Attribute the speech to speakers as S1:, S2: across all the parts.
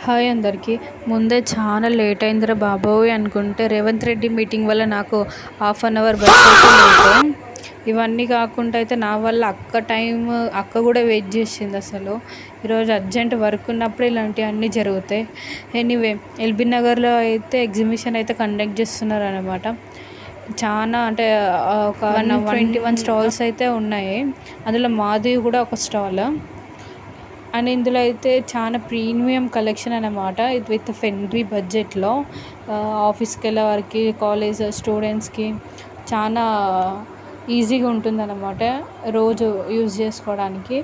S1: Hi అందరికీ. ముందే చాలా లేట్ అయిందిరా బాబోయ్ అనుకుంటే రేవంత్ రెడ్డి మీటింగ్ వల్ల నాకు హాఫ్ అన్ అవర్ బస్ అయితే లేటు. ఇవన్నీ కాకుండా అయితే నా వల్ల అక్క కూడా వెయిట్ చేసింది. అసలు ఈరోజు అర్జెంట్ వర్క్ ఉన్నప్పుడు ఇలాంటివన్నీ జరుగుతాయి. ఎనీవే, ఎల్బీ నగర్లో అయితే ఎగ్జిబిషన్ అయితే కండక్ట్ చేస్తున్నారు అనమాట. చాలా అంటే ఒక 121 స్టాల్స్ అయితే ఉన్నాయి. అందులో మాది కూడా ఒక స్టాల్. అండ్ ఇందులో అయితే చాలా ప్రీమియం కలెక్షన్ అన్నమాట. ఇది విత్ ఫ్రెండ్లీ బడ్జెట్లో ఆఫీస్కి వెళ్ళే వారికి, కాలేజ్ స్టూడెంట్స్కి చాలా ఈజీగా ఉంటుందన్నమాట రోజు యూజ్ చేసుకోవడానికి.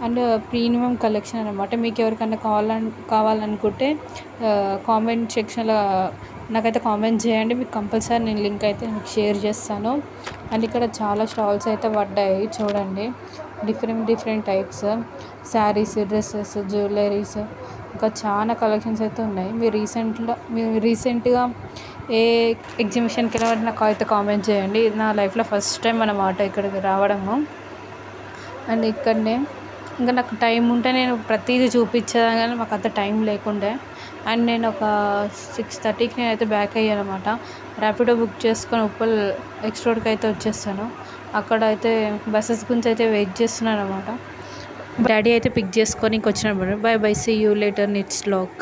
S1: అండ్ ప్రీమియం కలెక్షన్ అనమాట. మీకు ఎవరికైనా కావాలనుకుంటే కామెంట్ సెక్షన్లో నాకైతే కామెంట్ చేయండి. మీకు కంపల్సరీ నేను లింక్ అయితే మీకు షేర్ చేస్తాను. అండ్ ఇక్కడ చాలా స్టాల్స్ అయితే పడ్డాయి చూడండి. Different types saris, dresses, jewelleries, ఇంకా చాలా కలెక్షన్స్ అయితే ఉన్నాయి. మీరు రీసెంట్గా ఏ ఎగ్జిబిషన్కి వెళ్ళినా నాకు అయితే కామెంట్ చేయండి. ఇది నా లైఫ్లో ఫస్ట్ టైం అన్నమాట ఇక్కడికి రావడము. అండ్ ఇక్కడనే ఇంకా నాకు టైం ఉంటే నేను ప్రతిదీ చూపించేదాన్ని, కానీ మాకు అంత టైం లేకుండే. అండ్ నేను ఒక 6:30కి నేనైతే బ్యాక్ అయ్యాను అనమాట. ర్యాపిడో బుక్ చేసుకొని ఉప్పల్ ఎక్స్ రోడ్కి అయితే వచ్చేస్తాను. అక్కడ అయితే బస్సెస్ గురించి అయితే వెయిట్ చేస్తున్నాను అనమాట. డాడీ అయితే పిక్ చేసుకొని ఇంకొచ్చినప్పుడు bye see you later next vlog.